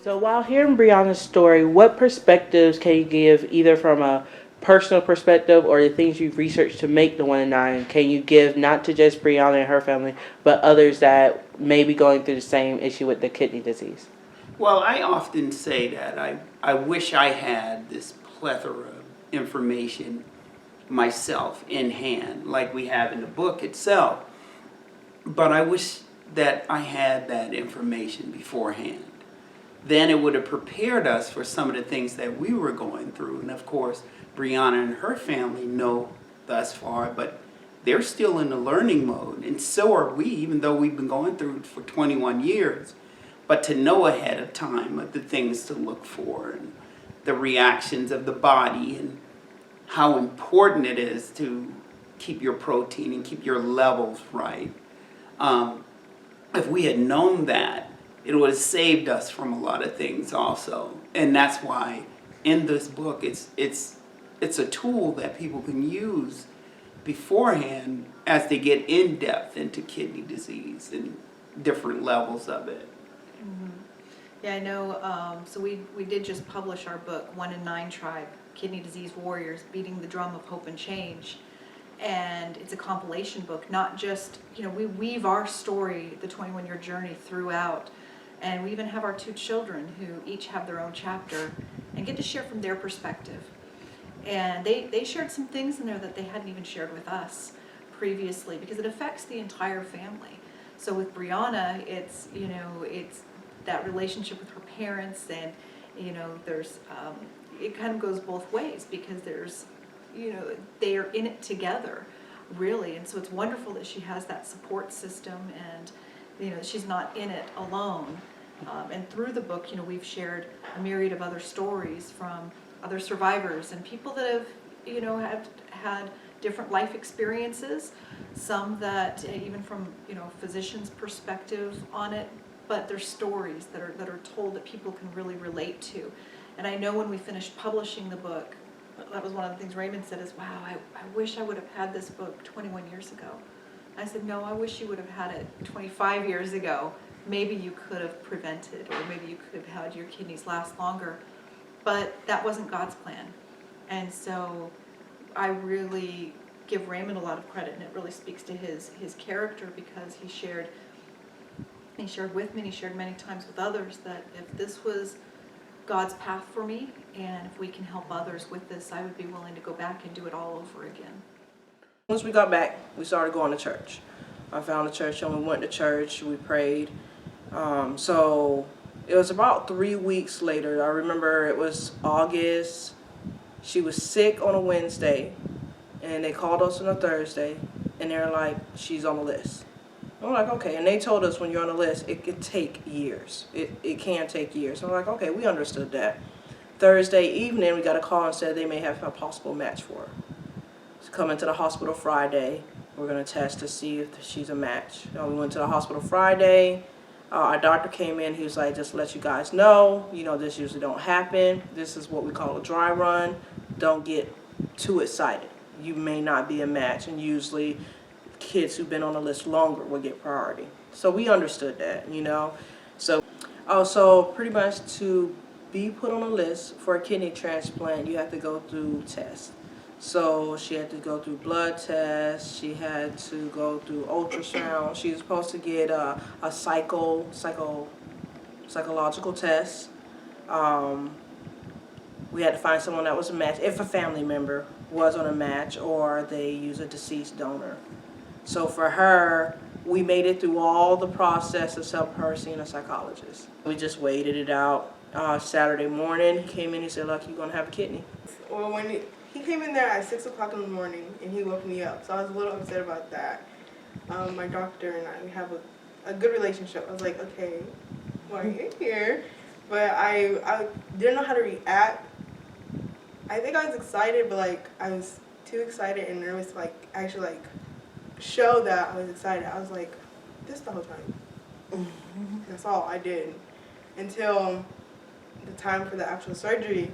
So while hearing Brianna's story, what perspectives can you give, either from a personal perspective or the things you've researched to make the 1 in 9, can you give not to just Brianna and her family, but others that may be going through the same issue with the kidney disease? Well, I often say that I wish I had this plethora of information myself in hand, like we have in the book itself. But I wish that I had that information beforehand. Then it would have prepared us for some of the things that we were going through. And of course, Brianna and her family know thus far, but they're still in the learning mode. And so are we, even though we've been going through it for 21 years. But to know ahead of time of the things to look for and the reactions of the body and how important it is to keep your protein and keep your levels right. If we had known that, it would have saved us from a lot of things also. And that's why in this book it's a tool that people can use beforehand as they get in depth into kidney disease and different levels of it. Mm-hmm. Yeah, I know. So we did just publish our book, 1 in 9 Tribe, Kidney Disease Warriors, Beating the Drum of Hope and Change. And it's a compilation book, not just, we weave our story, the 21-year journey throughout. And we even have our 2 children who each have their own chapter and get to share from their perspective. And they shared some things in there that they hadn't even shared with us previously, because it affects the entire family. So with Brianna, it's that relationship with her parents, and there's it kind of goes both ways, because there's they are in it together, really. And so it's wonderful that she has that support system, and she's not in it alone. And through the book, we've shared a myriad of other stories from other survivors and people that have had different life experiences, some that even from physicians' perspective on it, but there's stories that are told that people can really relate to. And I know when we finished publishing the book, that was one of the things Raymond said is, wow, I wish I would have had this book 21 years ago. I said, no, I wish you would have had it 25 years ago. Maybe you could have prevented, or maybe you could have had your kidneys last longer. But that wasn't God's plan. And so I really give Raymond a lot of credit, and it really speaks to his character, because he shared with me, and he shared many times with others, that if this was God's path for me, and if we can help others with this, I would be willing to go back and do it all over again. Once we got back, we started going to church. I found a church and we went to church, we prayed. So it was about 3 weeks later. I remember it was August. She was sick on a Wednesday, and they called us on a Thursday, and they're like, she's on the list. I'm like, okay. And they told us when you're on the list, it could take years. It can take years. So I'm like, okay, we understood that. Thursday evening, we got a call and said they may have a possible match for her. So coming to the hospital Friday, we're going to test to see if she's a match. We went to the hospital Friday. Our doctor came in. He was like, just to let you guys know, this usually don't happen. This is what we call a dry run. Don't get too excited. You may not be a match, and usually kids who've been on the list longer will get priority. So we understood that, So also pretty much to be put on a list for a kidney transplant, you have to go through tests. So she had to go through blood tests. She had to go through ultrasound. She was supposed to get a psychological test. We had to find someone that was a match, if a family member was on a match, or they use a deceased donor. So for her, we made it through all the process except her seeing a psychologist. We just waited it out. Saturday morning, he came in, he said, look, you're going to have a kidney. Well, when he came in there at 6 o'clock in the morning, and he woke me up, so I was a little upset about that. My doctor and I, we have a good relationship. I was like, okay, why are you here? But I didn't know how to react. I think I was excited, but I was too excited and nervous to actually show that I was excited. I was like, this the whole time. That's all I did. Until the time for the actual surgery,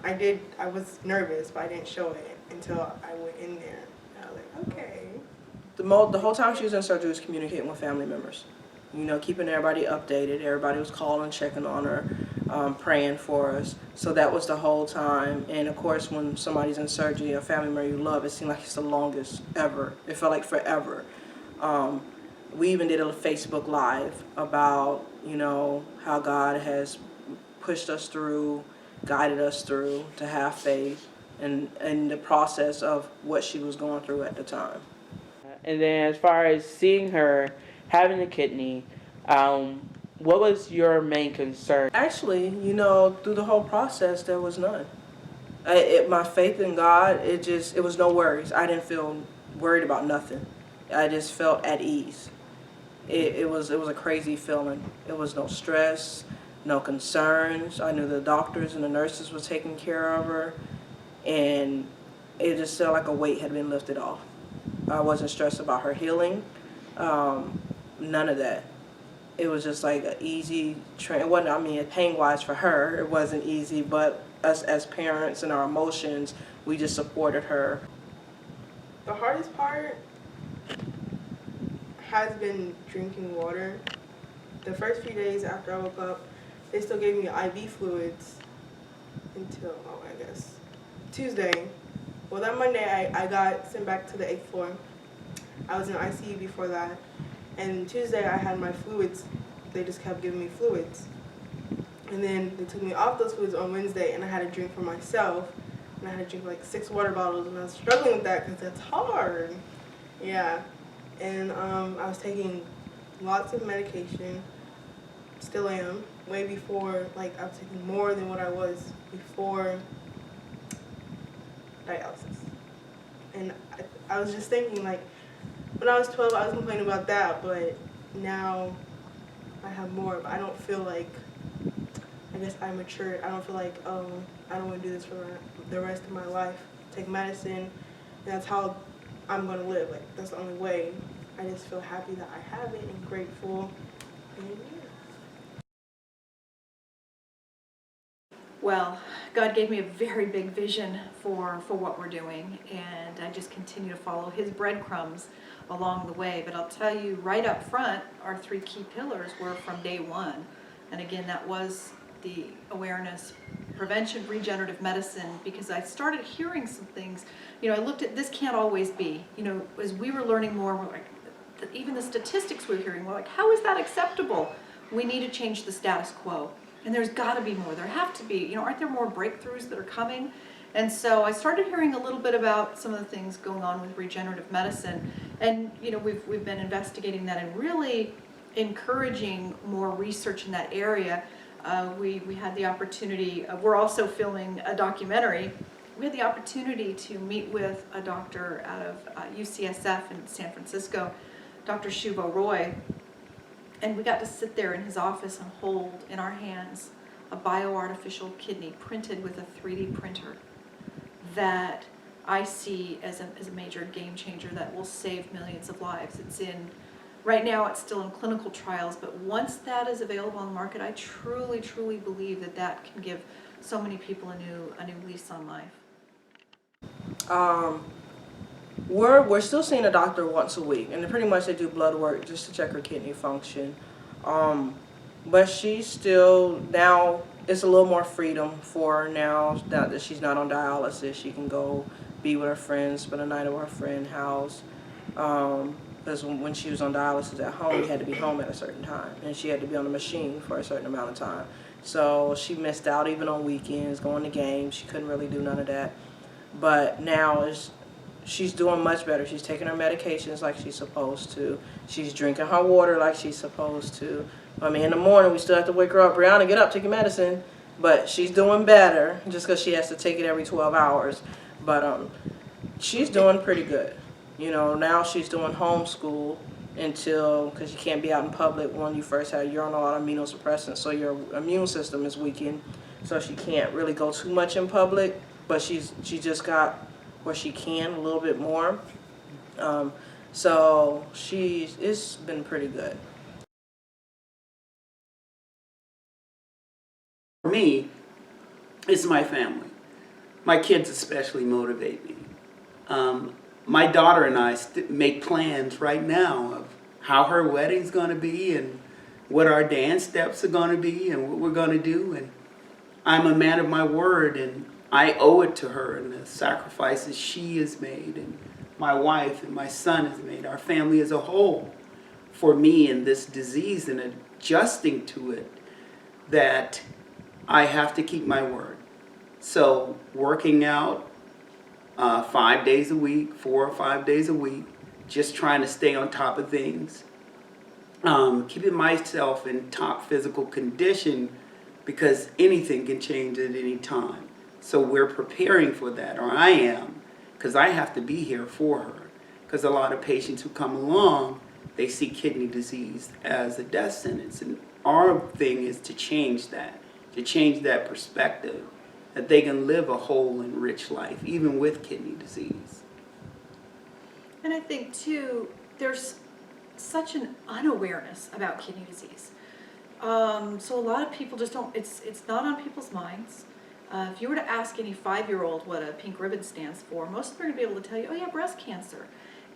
I was nervous, but I didn't show it until I went in there. And I was like, okay. The whole time she was in surgery was communicating with family members. you know, keeping everybody updated. Everybody was calling, checking on her, praying for us. So that was the whole time. And of course, when somebody's in surgery, a family member you love, it seemed like it's the longest ever. It felt like forever. We even did a Facebook Live about, you know, how God has pushed us through, guided us through to have faith and the process of what she was going through at the time. And then as far as seeing her having a kidney, what was your main concern? Actually, you know, through the whole process, there was none. My faith in God, it was no worries. I didn't feel worried about nothing. I just felt at ease. It was a crazy feeling. It was no stress, no concerns. I knew the doctors and the nurses were taking care of her, and it just felt like a weight had been lifted off. I wasn't stressed about her healing, none of that. It was just like an easy train. It wasn't, I mean, pain-wise for her, it wasn't easy, but us as parents and our emotions, we just supported her. The hardest part has been drinking water. The first few days after I woke up, they still gave me IV fluids until, I guess, Tuesday. Well, that Monday, I got sent back to the 8th floor. I was in ICU before that. And Tuesday, I had my fluids. They just kept giving me fluids. And then they took me off those fluids on Wednesday, and I had to drink for myself. And I had to drink like 6 water bottles, and I was struggling with that because that's hard. Yeah. And I was taking lots of medication, still am, way before, like I was taking more than what I was before dialysis. And I was just thinking, like, when I was 12, I was complaining about that, but now I have more. But I don't feel like, I guess I matured. I don't feel like, oh, I don't want to do this for the rest of my life. Take medicine, and that's how I'm going to live. Like, that's the only way. I just feel happy that I have it and grateful. And yeah. Well, God gave me a very big vision for what we're doing, and I just continue to follow His breadcrumbs along the way. But I'll tell you right up front, our 3 key pillars were from day one. And again, that was the awareness, prevention, regenerative medicine, because I started hearing some things. You know, I looked at, this can't always be. You know, as we were learning more, we're like, even the statistics we're hearing, we're like, how is that acceptable? We need to change the status quo. And there's got to be more. There have to be. You know, aren't there more breakthroughs that are coming? And so I started hearing a little bit about some of the things going on with regenerative medicine. And, you know, we've been investigating that and really encouraging more research in that area. We had the opportunity, we're also filming a documentary. We had the opportunity to meet with a doctor out of UCSF in San Francisco, Dr. Shubho Roy. And we got to sit there in his office and hold in our hands a bioartificial kidney printed with a 3D printer that I see as a major game changer that will save millions of lives. Right now it's still in clinical trials, but once that is available on the market, I truly, truly believe that that can give so many people a new lease on life. We're still seeing a doctor once a week, and pretty much they do blood work just to check her kidney function. But she's still, now it's a little more freedom for her now that she's not on dialysis. She can go be with her friends, spend a night at her friend's house. Because when she was on dialysis at home, we had to be home at a certain time, and she had to be on the machine for a certain amount of time. So she missed out even on weekends, going to games. She couldn't really do none of that. But now she's doing much better. She's taking her medications like she's supposed to. She's drinking her water like she's supposed to. I mean, in the morning, we still have to wake her up. Brianna, get up, take your medicine. But she's doing better just because she has to take it every 12 hours. But she's doing pretty good. You know, now she's doing homeschool because you can't be out in public when you first have, you're on a lot of immunosuppressants, so your immune system is weakened. So she can't really go too much in public, but she just got where she can a little bit more. So it's been pretty good. For me, it's my family. My kids especially motivate me. My daughter and I make plans right now of how her wedding's going to be and what our dance steps are going to be and what we're going to do. And I'm a man of my word, and I owe it to her and the sacrifices she has made and my wife and my son has made, our family as a whole, for me in this disease and adjusting to it, that I have to keep my word. So working out 5 days a week, 4 or 5 days a week, just trying to stay on top of things. Keeping myself in top physical condition, because anything can change at any time. So we're preparing for that, or I am, because I have to be here for her. Because a lot of patients who come along, they see kidney disease as a death sentence. And our thing is to change that perspective, that they can live a whole and rich life, even with kidney disease. And I think too, there's such an unawareness about kidney disease. So a lot of people just don't, it's not on people's minds. If you were to ask any 5-year-old what a pink ribbon stands for, most of them are going to be able to tell you, oh yeah, breast cancer.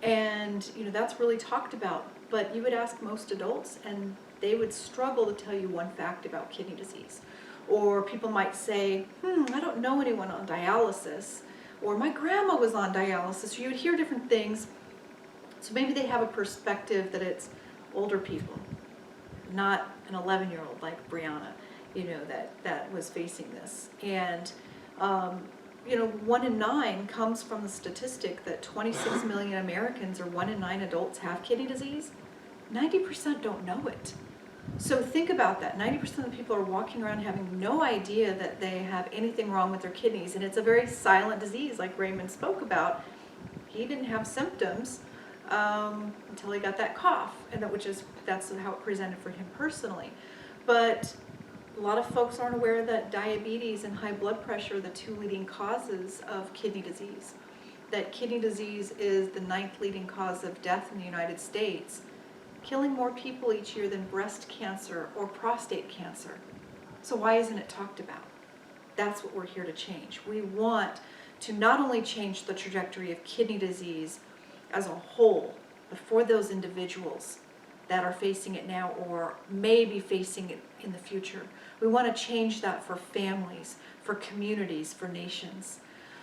And that's really talked about. But you would ask most adults and they would struggle to tell you one fact about kidney disease. Or people might say, I don't know anyone on dialysis. Or my grandma was on dialysis. Or you would hear different things. So maybe they have a perspective that it's older people, not an 11-year-old like Brianna, that was facing this. And, 1 in 9 comes from the statistic that 26 million Americans, or 1 in 9 adults, have kidney disease. 90% don't know it. So think about that. 90% of the people are walking around having no idea that they have anything wrong with their kidneys. And it's a very silent disease, like Raymond spoke about. He didn't have symptoms until he got that cough, and that's how it presented for him personally. But a lot of folks aren't aware that diabetes and high blood pressure are the 2 leading causes of kidney disease. That kidney disease is the 9th leading cause of death in the United States, killing more people each year than breast cancer or prostate cancer. So why isn't it talked about? That's what we're here to change. We want to not only change the trajectory of kidney disease as a whole, but for those individuals that are facing it now or may be facing it in the future. We want to change that for families, for communities, for nations,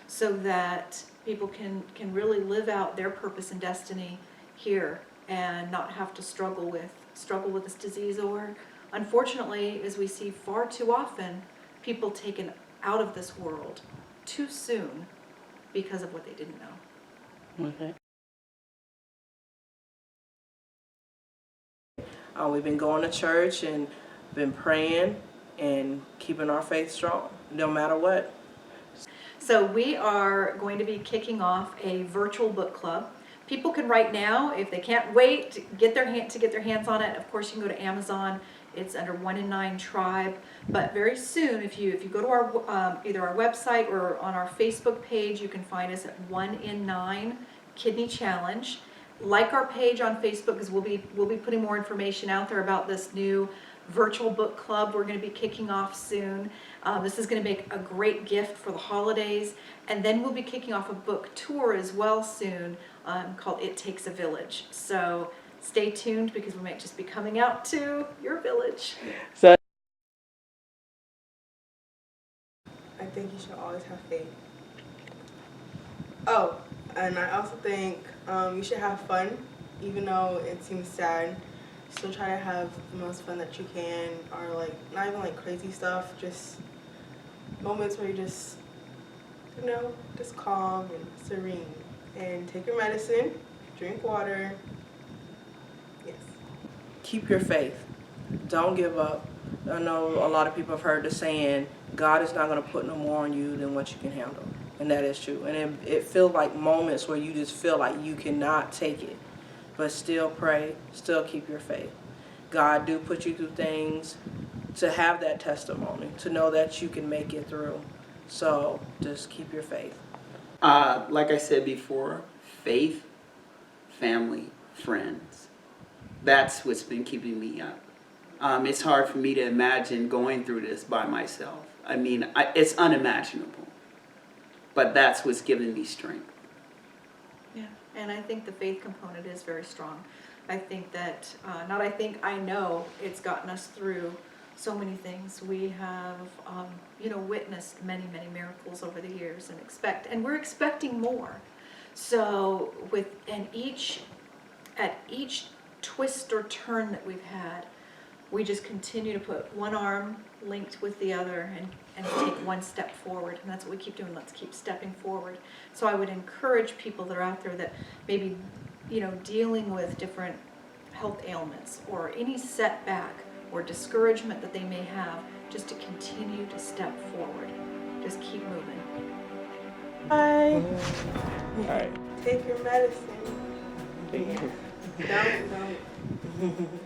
so that people can really live out their purpose and destiny here and not have to struggle with this disease, or unfortunately, as we see far too often, people taken out of this world too soon because of what they didn't know. Okay. We've been going to church and been praying and keeping our faith strong, no matter what. So we are going to be kicking off a virtual book club. People can right now, if they can't wait to get their hands on it. Of course, you can go to Amazon. It's under 1 in 9 Tribe. But very soon, if you go to our either our website or on our Facebook page, you can find us at 1 in 9 Kidney Challenge. Like our page on Facebook, because we'll be putting more information out there about this new virtual book club we're going to be kicking off soon. This is going to make a great gift for the holidays, and then we'll be kicking off a book tour as well soon called It Takes a Village. So stay tuned, because we might just be coming out to your village. So I think you should always have faith. Oh, and I also think you should have fun, even though it seems sad. Still try to have the most fun that you can, or like not even like crazy stuff, just moments where you just calm and serene. And take your medicine, drink water. Yes. Keep your faith. Don't give up. I know a lot of people have heard the saying, God is not going to put no more on you than what you can handle. And that is true. And it feels like moments where you just feel like you cannot take it. But still pray, still keep your faith. God do put you through things to have that testimony, to know that you can make it through. So just keep your faith. Like I said before, faith, family, friends. That's what's been keeping me up. It's hard for me to imagine going through this by myself. I mean, it's unimaginable. But that's what's giving me strength. Yeah, and I think the faith component is very strong. I think that, I know it's gotten us through so many things. We have, witnessed many, many miracles over the years and we're expecting more. So at each twist or turn that we've had, we just continue to put one arm linked with the other and take one step forward. And that's what we keep doing. Let's keep stepping forward. So I would encourage people that are out there that maybe, dealing with different health ailments or any setback or discouragement that they may have, just to continue to step forward. Just keep moving. Bye. All right. Take your medicine. Thank you. Don't.